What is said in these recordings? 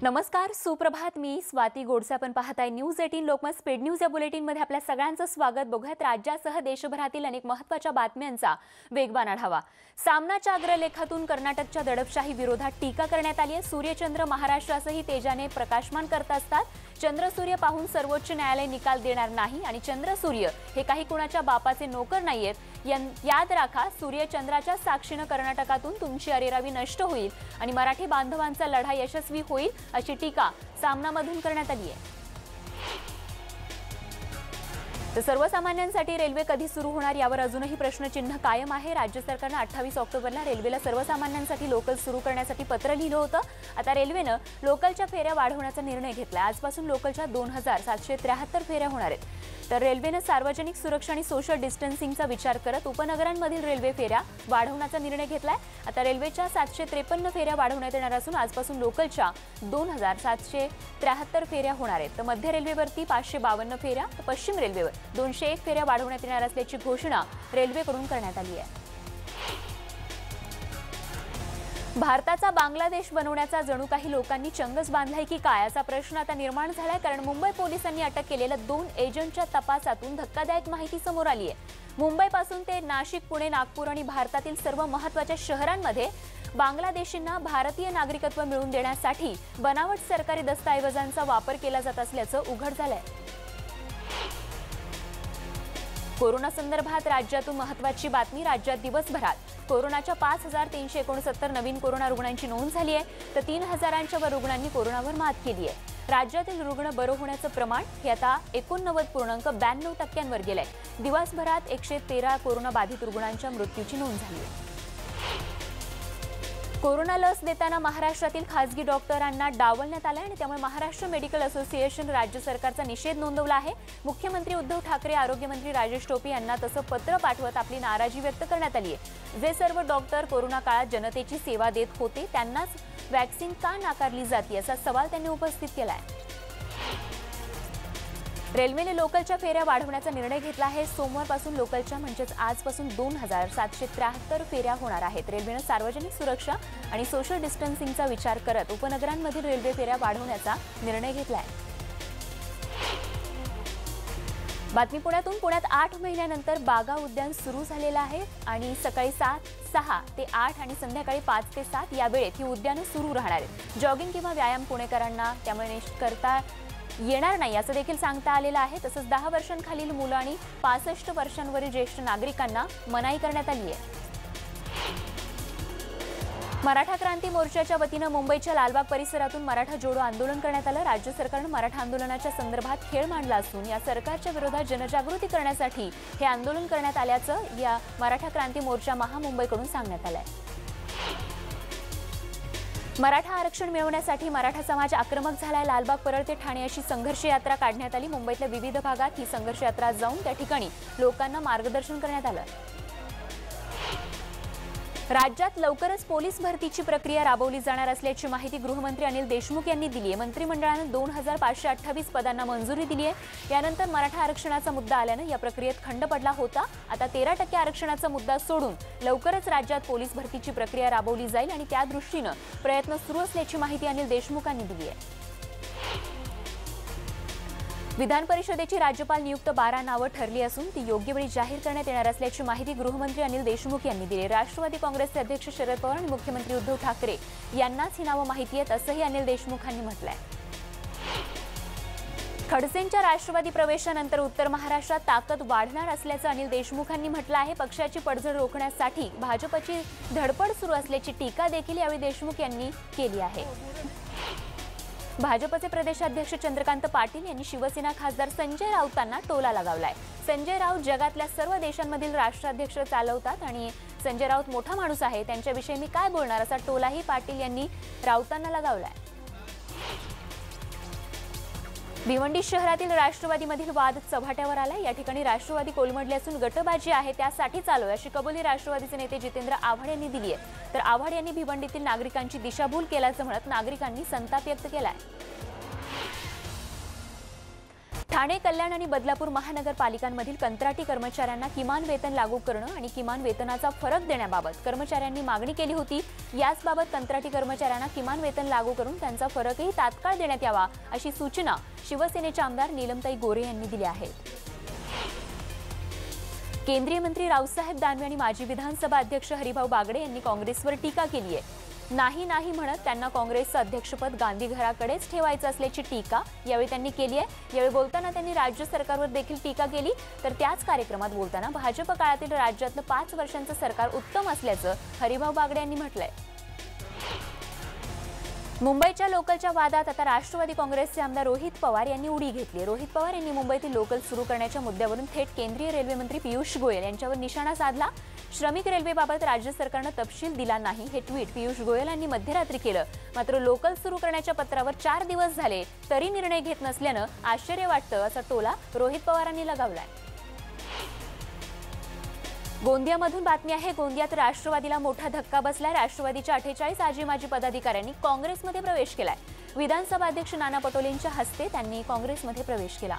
नमस्कार, सुप्रभात. मी स्वाती गोडसे. आपण पाहताय न्यूज 18 लोकमत स्पीड न्यूज या बुलेटिनमध्ये आपल्या सगळ्यांचं स्वागत. बघूयात राज्यासह देशभरातील अनेक महत्त्वाच्या बातम्यांचा वेगवान आढावा. सामनाच्या अग्रलेखातून कर्नाटकच्या दडपशाही विरोधात टीका करण्यात आली आहे. सूर्यचंद्र महाराष्ट्रासही तेजाने प्रकाशमान करत असतात. चंद्रसूर्य पाहून सर्वोच्च न्यायालय निकाल देणार नाही आणि चंद्रसूर्य हे काही कुणाच्या बापाचे नोकर नाहीयेत. याद राखा, सूर्यचंद्राच्या साक्षीनं कर्नाटकातून तुमची अरेरावी नष्ट होईल आणि मराठी बांधवांचा लढा यशस्वी होईल अशी टीका सामनामधून करण्यात आली आहे. तर सर्वसामान्यांसाठी रेल्वे कधी सुरू होणार यावर अजूनही प्रश्नचिन्ह कायम आहे. राज्य सरकारने 28 ऑक्टोबरला रेल्वेला सर्वसामान्यांसाठी लोकल सुरू करण्यासाठी पत्र लिहिलं होतं. आता रेल्वेनं लोकलच्या फेऱ्या वाढवण्याचा निर्णय घेतला. आजपासून लोकलच्या 2773 फेऱ्या होणार आहेत. तर रेल्वेनं सार्वजनिक सुरक्षा आणि सोशल डिस्टन्सिंगचा विचार करत उपनगरांमधील रेल्वे फेऱ्या वाढवण्याचा निर्णय घेतलाय. आता रेल्वेच्या 753 फेऱ्या वाढवण्यात येणार असून आजपासून लोकलच्या 2773 फेऱ्या होणार आहेत. तर मध्य रेल्वेवरती 552 फेऱ्या, तर पश्चिम रेल्वेवर 201 फेऱ्या वाढवण्यात येणार असल्याची घोषणा रेल्वेकडून करण्यात आली आहे. भारताचा बांगलादेश बनवण्याचा जणू काही लोकांनी चंगच बांधलाय की काय असा प्रश्न आता निर्माण झालाय. कारण मुंबई पोलिसांनी अटक केलेल्या 2 एजंटच्या तपासातून धक्कादायक माहिती समोर आली आहे. मुंबईपासून ते नाशिक, पुणे, नागपूर आणि भारतातील सर्व महत्त्वाच्या शहरांमध्ये बांगलादेशींना भारतीय नागरिकत्व मिळवून देण्यासाठी बनावट सरकारी दस्तऐवजांचा वापर केला जात असल्याचं उघड झालंय. कोरोना संदर्भात राज्यातून महत्त्वाची बातमी. राज्यात दिवसभरात कोरोनाच्या 5369 नवीन कोरोना रुग्णांची नोंद झाली आहे. तर 3000च्या वर रुग्णांनी कोरोनावर मात केली आहे. राज्यातील रुग्ण बरं होण्याचं प्रमाण हे आता 89.92% गेलंय. दिवसभरात 113 कोरोना बाधित रुग्णांच्या मृत्यूची नोंद झाली आहे. कोरोना लस देताना महाराष्ट्रातील खासगी डॉक्टरांना डावलण्यात आलं आणि त्यामुळे महाराष्ट्र मेडिकल असोसिएशन राज्य सरकारचा निषेध नोंदवला आहे. मुख्यमंत्री उद्धव ठाकरे, आरोग्यमंत्री राजेश टोपे यांना तसं पत्र पाठवत आपली नाराजी व्यक्त करण्यात आली आहे. जे सर्व डॉक्टर कोरोना काळात जनतेची सेवा देत होते त्यांनाच वॅक्सिन का नाकारली जाते असा सवाल त्यांनी उपस्थित केला आहे. रेल्वेने लोकलच्या फेऱ्या वाढवण्याचा निर्णय घेतला आहे. सोमवारपासून लोकलच्या म्हणजेच आजपासून 2773 फेऱ्या होणार आहेत. रेल्वेने सार्वजनिक सुरक्षा आणि सोशल डिस्टन्सिंगचा विचार करत उपनगरांमधील रेल्वे फेऱ्या वाढवण्याचा निर्णय घेतला आहे. बातमी पुण्यातून. पुण्यात 8 महिन्यानंतर बागा उद्यान सुरू झालेलं आहे आणि सकाळी 6 ते 8 आणि संध्याकाळी 5 ते 7 या वेळेत ही उद्यानं सुरू राहणार आहेत. जॉगिंग किंवा व्यायाम पुणेकरांना त्यामुळे करता येणार नाही असं देखील सांगता आलेलं आहे. तसंच 10 वर्षांखालील मुलं आणि 65 वर्षांवरील ज्येष्ठ नागरिकांना मनाई करण्यात आली आहे. मराठा क्रांती मोर्चाच्या वतीनं मुंबईच्या लालबाग परिसरातून मराठा जोडो आंदोलन करण्यात आलं. राज्य सरकारनं मराठा आंदोलनाच्या संदर्भात खेळ मांडला असून या सरकारच्या विरोधात जनजागृती करण्यासाठी हे आंदोलन करण्यात आल्याचं या मराठा क्रांती मोर्चा महामुंबईकडून सांगण्यात आलं आहे. मराठा आरक्षण मिळवण्यासाठी मराठा समाज आक्रमक झालाय. लालबाग, परळ ते ठाणे अशी संघर्ष यात्रा काढण्यात आली. मुंबईतल्या विविध भागात ही संघर्ष यात्रा जाऊन त्या ठिकाणी लोकांना मार्गदर्शन करण्यात आलं. राज्यात लवकरच पोलीस भरतीची प्रक्रिया राबवली जाणार असल्याची माहिती गृहमंत्री अनिल देशमुख यांनी दिली आहे. मंत्रिमंडळानं 2528 पदांना मंजुरी दिली आहे. यानंतर मराठा आरक्षणाचा मुद्दा आल्यानं या प्रक्रियेत खंड पडला होता. आता 13% आरक्षणाचा मुद्दा सोडून लवकरच राज्यात पोलीस भरतीची प्रक्रिया राबवली जाईल आणि त्या दृष्टीनं प्रयत्न सुरू असल्याची माहिती अनिल देशमुख यांनी दिली आहे. विधान परिषदेची राज्यपाल नियुक्त 12 नावं ठरली असून ती योग्य वेळी जाहीर करण्यात येणार असल्याची माहिती गृहमंत्री अनिल देशमुख यांनी दिली. राष्ट्रवादी काँग्रेसचे अध्यक्ष शरद पवार आणि मुख्यमंत्री उद्धव ठाकरे यांनाच ही नावं माहिती आहेत असंही अनिल देशमुख यांनी म्हटलंय. खडसेंच्या राष्ट्रवादी प्रवेशानंतर उत्तर महाराष्ट्रात ताकद वाढणार असल्याचं अनिल देशमुख यांनी म्हटलं आहे. पक्षाची पडझड रोखण्यासाठी भाजपची धडपड सुरू असल्याची टीका देखील यावेळी देशमुख यांनी केली आहे. भाजपचे प्रदेशाध्यक्ष चंद्रकांत पाटील यांनी शिवसेना खासदार संजय राऊतांना टोला लगावलाय. संजय राऊत जगातल्या सर्व देशांमधील राष्ट्राध्यक्ष चालवतात आणि संजय राऊत मोठा माणूस आहे, त्यांच्याविषयी मी काय बोलणार असा टोलाही पाटील यांनी राऊतांना लगावलाय. भिवंडी शहरातील राष्ट्रवादीमधील वाद चव्हाट्यावर आलाय. या ठिकाणी राष्ट्रवादी कोलमडली असून गटबाजी आहे त्यासाठी चालू आहे अशी कबुली राष्ट्रवादीचे नेते जितेंद्र आव्हाड यांनी दिली आहे. तर आव्हाड यांनी भिवंडीतील नागरिकांची दिशाभूल केल्याचं म्हणत नागरिकांनी संताप व्यक्त केलाय. ठाणे, कल्याण आणि बदलापूर महानगरपालिकांमधील कंत्राटी कर्मचाऱ्यांना किमान वेतन लागू करणं आणि किमान वेतनाचा फरक देण्याबाबत कर्मचाऱ्यांनी मागणी केली होती। याचबाबत कंत्राटी कर्मचाऱ्यांना किमान वेतन लागू करून त्यांचा फरकही तात्काळ देण्यात यावा अशी सूचना शिवसेनेचे आमदार नीलमताई गोरे यांनी दिली आहे। केंद्रीय मंत्री रावसाहेब दानवे आणि माजी विधानसभा अध्यक्ष हरिभाऊ बागडे यांनी काँग्रेसवर टीका केली आहे। नाही म्हणत त्यांना काँग्रेसचं अध्यक्षपद गांधी घराकडेच ठेवायचं असल्याची टीका यावेळी त्यांनी केली आहे। यावेळी बोलताना त्यांनी राज्य सरकारवर देखील टीका केली, तर त्याच कार्यक्रमात बोलताना भाजप काळातील राज्यातलं 5 वर्षांचं सरकार उत्तम असल्याचं हरिभाऊ बागडे यांनी म्हटलंय। मुंबईच्या लोकलच्या वादात आता राष्ट्रवादी काँग्रेसचे आमदार रोहित पवार यांनी उडी घेतली। रोहित पवार यांनी मुंबईतील लोकल सुरू करण्याच्या मुद्द्यावरून थेट केंद्रीय रेल्वे मंत्री पियुष गोयल यांच्यावर निशाणा साधला। श्रमिक रेल्वेबाबत राज्य सरकारनं तपशील दिला नाही हे ट्विट पियुष गोयल यांनी मध्यरात्री केलं। मात्र लोकल सुरू करण्याच्या पत्रावर 4 दिवस झाले तरी निर्णय घेत नसल्यानं आश्चर्य वाटतं असा टोला रोहित पवारांनी लगावलाय। गोंदियामधून बातमी आहे। गोंदियात राष्ट्रवादीला मोठा धक्का बसलाय। राष्ट्रवादीच्या 48 आजी माजी पदाधिकाऱ्यांनी काँग्रेसमध्ये प्रवेश केलाय। विधानसभा अध्यक्ष नाना पटोलेंच्या हस्ते त्यांनी काँग्रेसमध्ये प्रवेश केला।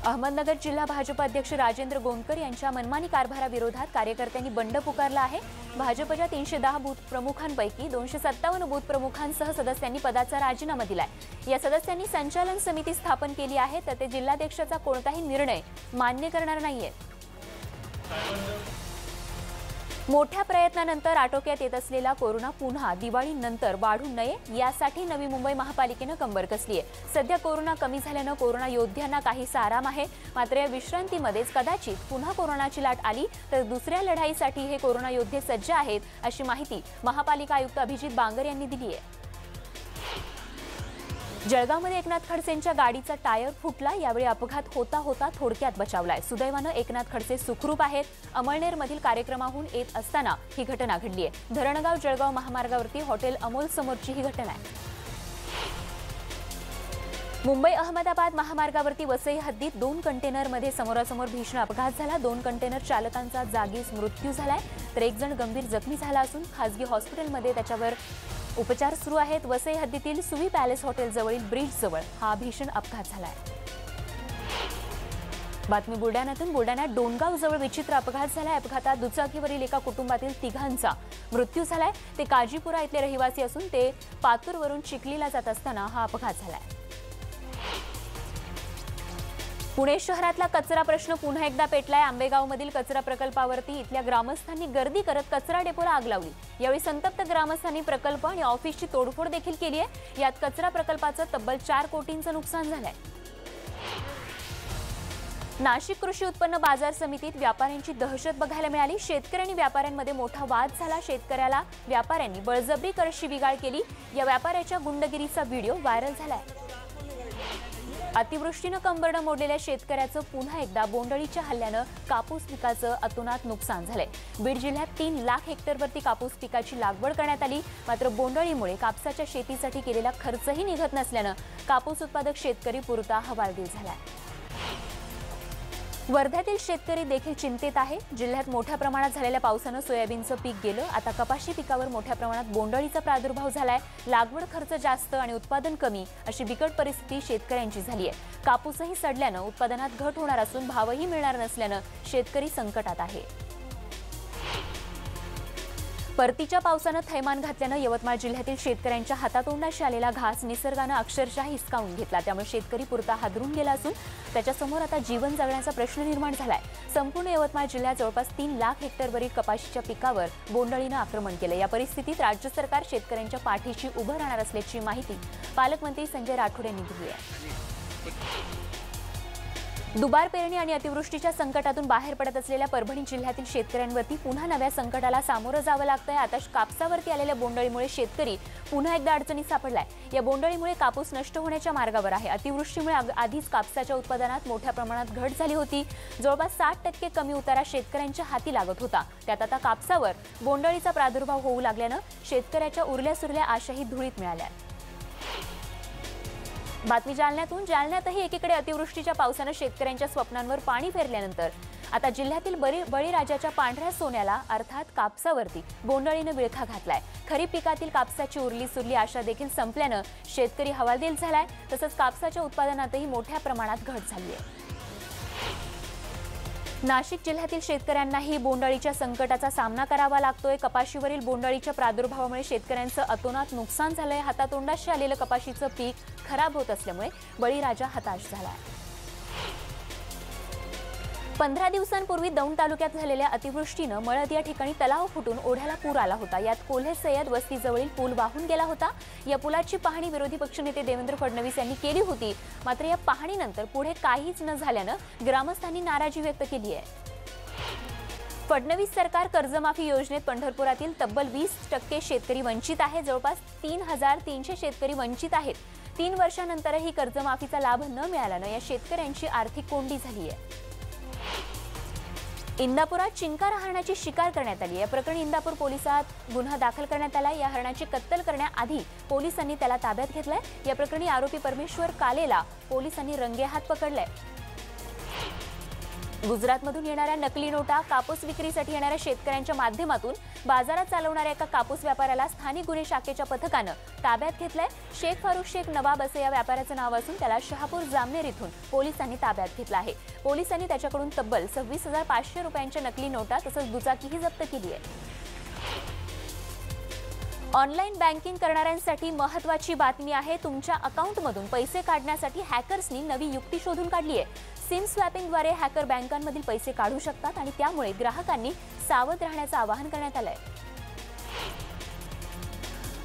अहमदनगर जिल्हा भाजप अध्यक्ष राजेंद्र गोंदकर यांच्या मनमानी कारभाराविरोधात कार्यकर्त्यांनी बंड पुकारला आहे। भाजपच्या 310 बूथ प्रमुखांपैकी 257 बूथ प्रमुखांसह सदस्यांनी पदाचा राजीनामा दिलाय। या सदस्यांनी संचालन समिती स्थापन केली आहे, तर ते जिल्हाध्यक्षाचा कोणताही निर्णय मान्य करणार नाहीयेत। मोठ्या प्रयत्नानंतर आटोक्यात येत असलेला कोरोना पुन्हा दिवाळीनंतर वाढू नये यासाठी नवी मुंबई महापालिकेनं कंबर कसली आहे। सध्या कोरोना कमी झाल्यानं कोरोना योद्ध्यांना काहीसा आराम आहे। मात्र या विश्रांतीमध्येच कदाचित पुन्हा कोरोनाची लाट आली तर दुसऱ्या लढाईसाठी हे कोरोना योद्धे सज्ज आहेत अशी माहिती महापालिका आयुक्त अभिजित बांगर यांनी दिली आहे। जळगावमध्ये एकनाथ खडसेंच्या गाडीचा टायर फुटला। यावेळी अपघात होता थोडक्यात बचावलाय। सुदैवानं एकनाथ खडसे सुखरूप आहेत। अमळनेरमधील कार्यक्रमाहून येत असताना ही घटना घडली आहे। धरणगाव जळगाव महामार्गावरती हॉटेल अमोल समोरची ही घटना आहे। मुंबई अहमदाबाद महामार्गावरती वसई हद्दीत 2 कंटेनरमध्ये समोरासमोर भीषण अपघात झाला। 2 कंटेनर चालकांचा जागीच मृत्यू झालाय, तर एक जण गंभीर जखमी झाला असून खासगी हॉस्पिटलमध्ये त्याच्यावर उपचार सुरू आहेत। वसई हद्दीतील सुवी पॅलेस हॉटेल जवळील ब्रिज जवळ हा भीषण अपघात झालाय। बातमी बुलढाण्यात डोणगाव जवळ विचित्र अपघात झालाय। अपघातात दुचाकीवरील एका कुटुंबातील 3घांचा मृत्यू झालाय। ते काजीपुरा इथले रहिवासी असून ते पातूरवरून चिखलीला जात असताना हा अपघात झालाय। पुणे शहरातला कचरा प्रश्न पुन्हा एकदा पेटलाय। आंबेगावमधील कचरा प्रकल्पावरती इथल्या ग्रामस्थांनी गर्दी करत कचरा डेपोला आग लावली। यावेळी संतप्त ग्रामस्थांनी प्रकल्प आणि ऑफिसची तोडफोड देखील केली आहे। यात कचरा प्रकल्पाचं तब्बल 4 कोटींचं नुकसान झालंय। नाशिक कृषी उत्पन्न बाजार समितीत व्यापाऱ्यांची दहशत बघायला मिळाली। शेतकरी आणि व्यापाऱ्यांमध्ये मोठा वाद झाला। शेतकऱ्याला व्यापाऱ्यांनी बळजबरी करत शिवीगाळ केली। या व्यापाऱ्याच्या गुंडगिरीचा व्हिडिओ व्हायरल झालाय। अतिवृष्टीनं कंबरडं मोडलेल्या शेतकऱ्याचं पुन्हा एकदा बोंडअळीच्या हल्ल्यानं कापूस पिकाचं अतोनात नुकसान झालंय। बीड जिल्ह्यात 3 लाख हेक्टरवरती कापूस पिकाची लागवड करण्यात आली। मात्र बोंडअळीमुळे कापसाच्या शेतीसाठी केलेला खर्चही निघत नसल्यानं कापूस उत्पादक शेतकरी पुरता हवालदिल झालाय। वर्ध्यातील शेतकरी देखील चिंतेत आहे। जिल्ह्यात मोठ्या प्रमाणात झालेल्या पावसानं सोयाबीनचं पीक गेलं। आता कपाशी पिकावर मोठ्या प्रमाणात बोंडअळीचा प्रादुर्भाव झालाय। लागवड खर्च जास्त आणि उत्पादन कमी अशी बिकट परिस्थिती शेतकऱ्यांची झाली आहे। कापूसही सडल्यानं उत्पादनात घट होणार असून भावही मिळणार नसल्यानं शेतकरी संकटात आहे। परतीच्या पावसानं थैमान घातल्यानं यवतमाळ जिल्ह्यातील शेतकऱ्यांच्या हातातोंडाशी आलेला घास निसर्गानं अक्षरशः हिसकावून घेतला। त्यामुळे शेतकरी पुरता हादरून गेला असून त्याच्यासमोर आता जीवन जगण्याचा प्रश्न निर्माण झालाय। संपूर्ण यवतमाळ जिल्ह्यात जवळपास 3 लाख हेक्टरवरील कपाशीच्या पिकावर बोंडअळीनं आक्रमण केलं। या परिस्थितीत राज्य सरकार शेतकऱ्यांच्या पाठीशी उभं राहणार असल्याची माहिती पालकमंत्री संजय राठोड यांनी दिली आहे। दुबार पेरणी आणि अतिवृष्टीच्या संकटातून बाहेर पडत असलेल्या परभणी जिल्ह्यातील शेतकऱ्यांवरती पुन्हा नव्या संकटाला सामोरं जावं लागतंय। आता कापसावरती आलेल्या बोंडअळीमुळे शेतकरी पुन्हा एकदा अडचणीत सापडलाय। या बोंडअळीमुळे कापूस नष्ट होण्याच्या मार्गावर आहे। अतिवृष्टीमुळे आधीच कापसाच्या उत्पादनात मोठ्या प्रमाणात घट झाली होती। जवळपास 60% कमी उतारा शेतकऱ्यांच्या हाती लागत होता। त्यात आता कापसावर बोंडअळीचा प्रादुर्भाव होऊ लागल्यानं शेतकऱ्याच्या उरल्या-सुरल्या आशाही धुळीत मिळाल्या। बातमी जालन्यातही एकीकडे अतिवृष्टीच्या पावसानं शेतकऱ्यांच्या स्वप्नांवर पाणी फेरल्यानंतर आता जिल्ह्यातील बळीराजाच्या पांढऱ्या सोन्याला अर्थात कापसावरती बोंडअळीनं विळखा घातलाय। खरीप पिकातील कापसाची उरली सुरली आशा देखील संपल्यानं शेतकरी हवालदिल झालाय। तसंच कापसाच्या उत्पादनातही मोठ्या प्रमाणात घट झाली आहे। नाशिक जिल्ह्यातील शेतकऱ्यांनाही बोंडअळीच्या संकटाचा सामना करावा लागतोय। कपाशीवरील बोंडअळीच्या प्रादुर्भावामुळे शेतकऱ्यांचं अतोनात नुकसान झालंय। हातातोंडाशी आलेलं कपाशीचं पीक खराब होत असल्यामुळे बळीराजा हताश झालाय। 15 दिवसांपूर्वी दौंड तालुक्यात झालेल्या अतिवृष्टीनं मळद या ठिकाणी तलाव फुटून ओढ्याला पूर आला होता। यात कोल्हे सय्यद वस्तीजवळील पूल वाहून गेला होता। या पुलाची पाहणी विरोधी पक्षनेते देवेंद्र फडणवीस यांनी केली होती। मात्र या पाहणीनंतर पुढे काहीच न झाल्यानं ग्रामस्थांनी नाराजी व्यक्त केली आहे। फडणवीस सरकार कर्जमाफी योजनेत पंढरपुरातील तब्बल 20% शेतकरी वंचित आहे। जवळपास 3300 शेतकरी वंचित आहेत। 3 वर्षांनंतरही कर्जमाफीचा लाभ न मिळाल्यानं या शेतकऱ्यांची आर्थिक कोंडी झाली आहे। इंदापुरात चिंकार हरणाची शिकार करण्यात आली। या प्रकरणी इंदापूर पोलिसात गुन्हा दाखल करण्यात आला। या हरणाची कत्तल करण्याआधी पोलिसांनी त्याला ताब्यात घेतलंय। या प्रकरणी आरोपी परमेश्वर कालेला पोलिसांनी रंगेहात पकडलंय। गुजरातमधून येणाऱ्या नकली नोटा कापूस विक्रीसाठी येणाऱ्या शेतकऱ्यांच्या माध्यमातून बाजारात चालवणाऱ्या एका कापूस व्यापाऱ्याला स्थानिक गुन्हे शाखेच्या पथकानं ताब्यात घेतलंय। शेख फारुख शेख नवाब असं या व्यापाऱ्याचं नाव असून त्याला शहापूर जामनेर इथून पोलिसांनी ताब्यात घेतलं आहे। पोलिसांनी त्याच्याकडून तब्बल 26,500 रुपयांच्या नकली नोटा तसंच दुचाकीही जप्त केली आहे। ऑनलाईन बँकिंग करणाऱ्यांसाठी महत्त्वाची बातमी आहे। तुमच्या अकाउंटमधून पैसे काढण्यासाठी हॅकर्सनी नवी युक्ती शोधून काढली आहे। सिम स्वॅपिंगद्वारे हॅकर बँकांमधील पैसे काढू शकतात आणि त्यामुळे ग्राहकांनी सावध राहण्याचं आवाहन करण्यात आलंय।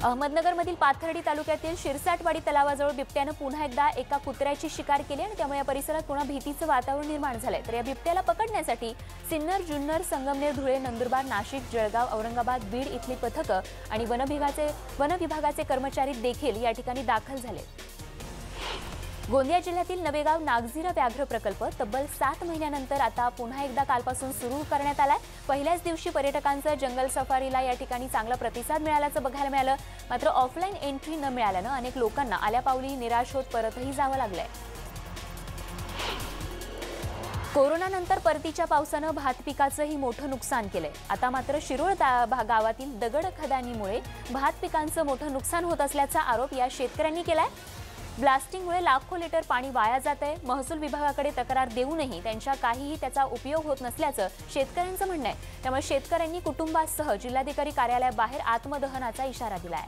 अहमदनगरमधील पाथर्डी तालुक्यातील शिरसाटवाडी तलावाजवळ बिबट्यानं पुन्हा एकदा एका कुत्र्याची शिकार केली आणि त्यामुळे या परिसरात पुन्हा भीतीचं वातावरण निर्माण झालंय। तर या बिबट्याला पकडण्यासाठी सिन्नर, जुन्नर, संगमनेर, धुळे, नंदुरबार, नाशिक, जळगाव, औरंगाबाद, बीड इथली पथकं आणि वन विभागाचे कर्मचारी देखील या ठिकाणी दाखल झाले। गोंदिया जिल्ह्यातील नवेगाव नागझिरा व्याघ्र प्रकल्प तब्बल 7 महिन्यानंतर आता पुन्हा एकदा कालपासून सुरू करण्यात आलाय। पहिल्याच दिवशी पर्यटकांचं जंगल सफारीला या ठिकाणी चांगला प्रतिसाद मिळाल्याचं बघायला मिळालं। मात्र ऑफलाईन एंट्री न मिळाल्यानं अनेक लोकांना आल्यापावली निराश होत परतही जावं लागलंय। कोरोनानंतर परतीच्या पावसानं भात पिकाचंही मोठं नुकसान केलंय। आता मात्र शिरोळ गावातील दगड खदानीमुळे भात पिकांचं मोठं नुकसान होत असल्याचा आरोप या शेतकऱ्यांनी केलाय। ब्लास्टिंगमुळे लाखो लिटर पाणी वाया जातंय। महसूल विभागाकडे तक्रार देऊनही त्यांच्या काहीही त्याचा उपयोग होत नसल्याचं शेतकऱ्यांचं म्हणणं आहे। त्यामुळे शेतकऱ्यांनी कुटुंबासह जिल्हाधिकारी कार्यालयाबाहेर आत्मदहनाचा इशारा दिलाय।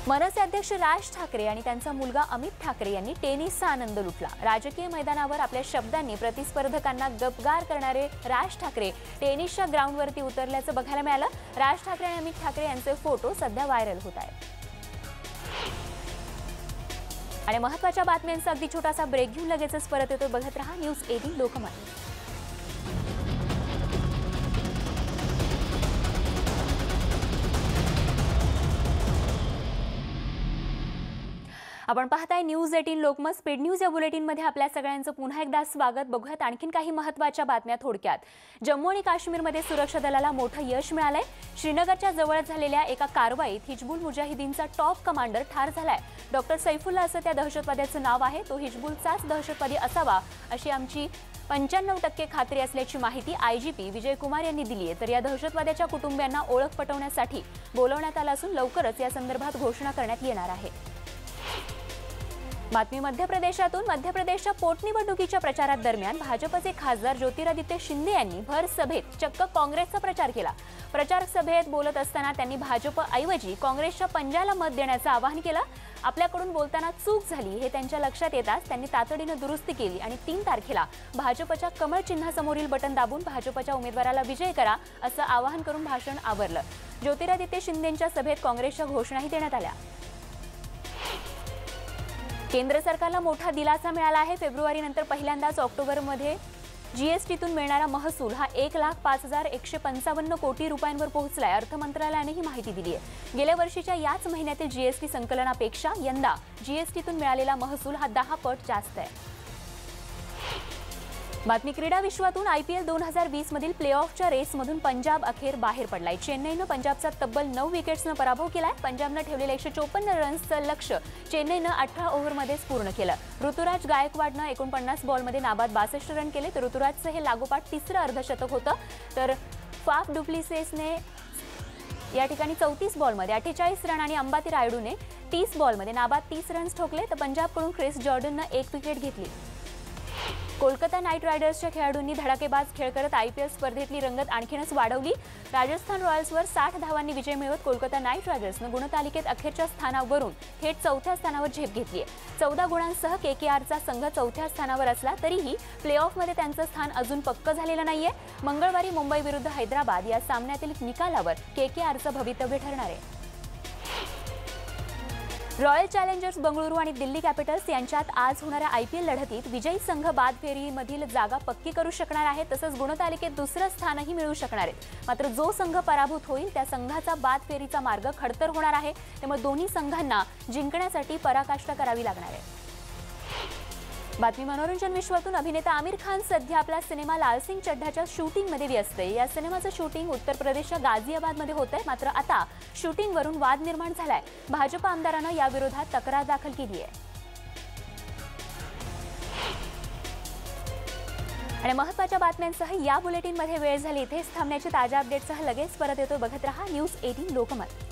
मनसे अध्यक्ष राज ठाकरे आणि त्यांचा मुलगा अमित ठाकरे यांनी टेनिसचा आनंद लुटला। राजकीय मैदानावर आपल्या शब्दांनी प्रतिस्पर्धकांना गपगार करणारे राज ठाकरे टेनिसच्या ग्राउंडवरती उतरल्याचं बघायला मिळालं। राज ठाकरे आणि अमित ठाकरे यांचे फोटो सध्या व्हायरल होत आहेत। आणि महत्त्वाच्या बातम्यांचा अगदी छोटासा ब्रेक घेऊन लगेचच परत येतो। बघत रहा न्यूज 18 लोकमत। आपण पाहताय न्यूज 18 लोकमत स्पीड न्यूज या बुलेटिनमध्ये आपल्या सगळ्यांचं पुन्हा एकदा स्वागत। बघूयात आणखीन काही महत्त्वाच्या बातम्या थोडक्यात। जम्मू आणि काश्मीरमध्ये सुरक्षा दलाला मोठं यश मिळालंय। श्रीनगरच्या जवळ झालेल्या एका कारवाईत हिजबुल मुजाहिदीनचा टॉप कमांडर ठार झालाय। डॉक्टर सैफुल्ला असं त्या दहशतवाद्याचं नाव आहे। तो हिजबुलचाच दहशतवादी असावा अशी आमची 95% खात्री असल्याची माहिती आयजीपी विजय कुमार यांनी दिली आहे। तर या दहशतवाद्याच्या कुटुंबियांना ओळख पटवण्यासाठी बोलवण्यात आलं असून लवकरच या संदर्भात घोषणा करण्यात येणार आहे। बातमी मध्य प्रदेशातून। मध्य प्रदेशच्या पोटनिवडणुकीच्या प्रचारादरम्यान भाजपचे खासदार ज्योतिरादित्य शिंदे यांनी भर सभेत चक्क काँग्रेसचा प्रचार केला। प्रचार सभेत बोलत असताना त्यांनी भाजपऐवजी काँग्रेसच्या पंजाला मत देण्याचं आवाहन केलं। आपल्याकडून बोलताना चूक झाली हे त्यांच्या लक्षात येताच त्यांनी तातडीनं दुरुस्ती केली आणि 3 तारखेला भाजपच्या कमळ चिन्हासमोरील बटन दाबून भाजपच्या उमेदवाराला विजय करा असं आवाहन करून भाषण आवरलं। ज्योतिरादित्य शिंदेंच्या सभेत काँग्रेसच्या घोषणाही देण्यात आल्या। केंद्र सरकारला मोठा दिलासा मिळाला आहे। फेब्रुवारीनंतर पहिल्यांदाच ऑक्टोबरमध्ये जीएसटीतून मिळणारा महसूल हा 1,05,155 कोटी रुपयांवर पोहोचलाय। अर्थ मंत्रालयाने ही माहिती दिली आहे। गेल्या वर्षीच्या याच महिन्यातील जीएसटी संकलनापेक्षा यंदा जीएसटीतून मिळालेला महसूल हा 10 पट जास्त आहे। बातमी क्रीडा विश्वातून IPL 2020 मधील प्लेऑफच्या रेसमधून पंजाब अखेर बाहेर पडलाय। चेन्नईनं पंजाबचा तब्बल 9 विकेट्सनं पराभव केलाय। पंजाबनं ठेवलेले 154 रन्सचं लक्ष्य चेन्नईनं 18 ओव्हरमध्येच पूर्ण केलं। ऋतुराज गायकवाडनं 49 बॉलमध्ये नाबाद 62 रन केले, तर ऋतुराजचं हे लागोपाठ तिसरं अर्धशतक होतं। तर फाफ डुप्लिसेसने या ठिकाणी 34 बॉलमध्ये 48 रन आणि अंबाती रायडूने 30 बॉलमध्ये नाबाद 30 रन्स ठोकले, तर पंजाबकडून क्रिस जॉर्डननं 1 विकेट घेतली। कोलकाता नाईट रायडर्सच्या खेळाडूंनी धडाकेबाज खेळ करत IPL स्पर्धेतली रंगत आणखीनच वाढवली। राजस्थान रॉयल्सवर 60 धावांनी विजय मिळवत कोलकाता नाईट रायडर्सनं गुणतालिकेत अखेरच्या स्थानावरून थेट 4थ्या स्थानावर झेप घेतली आहे। 14 गुणांसह KKRचा संघ 4थ्या स्थानावर असला तरीही प्लेऑफमध्ये त्यांचं स्थान अजून पक्क झालेलं नाहीये। मंगळवारी मुंबई विरुद्ध हैदराबाद या सामन्यातील निकालावर KKRचं भवितव्य ठरणार आहे। रॉयल चॅलेंजर्स बंगळुरू आणि दिल्ली कॅपिटल्स यांच्यात आज होणाऱ्या IPL लढतीत विजयी संघ बाद फेरीमधील जागा पक्की करू शकणार आहे, तसंच गुणतालिकेत दुसरं स्थानही मिळवू शकणार आहे। मात्र जो संघ पराभूत होईल त्या संघाचा बाद फेरीचा मार्ग खडतर होणार आहे, त्यामुळे दोन्ही संघांना जिंकण्यासाठी पराकाष्ठा करावी लागणार आहे। बातमी मनोरंजन विश्वातून अभिनेता आमिर खान सध्या आपला सिनेमा लाल सिंग चड्ढाच्या शूटिंगमध्ये व्यस्त आहे। या सिनेमाचं शूटिंग उत्तर प्रदेशच्या गाझियाबादमध्ये होत आहे, मात्र आता शूटिंगवरून वाद निर्माण झालाय। भाजप आमदारानं या विरोधात तक्रार दाखल केली आहे। आणि महत्त्वाच्या बातम्यांसह या बुलेटिनमध्ये वेळ झाली इथेच थांबण्याची। ताज्या अपडेटसह लगेच परत येतो। बघत रहा न्यूज 18 लोकमत।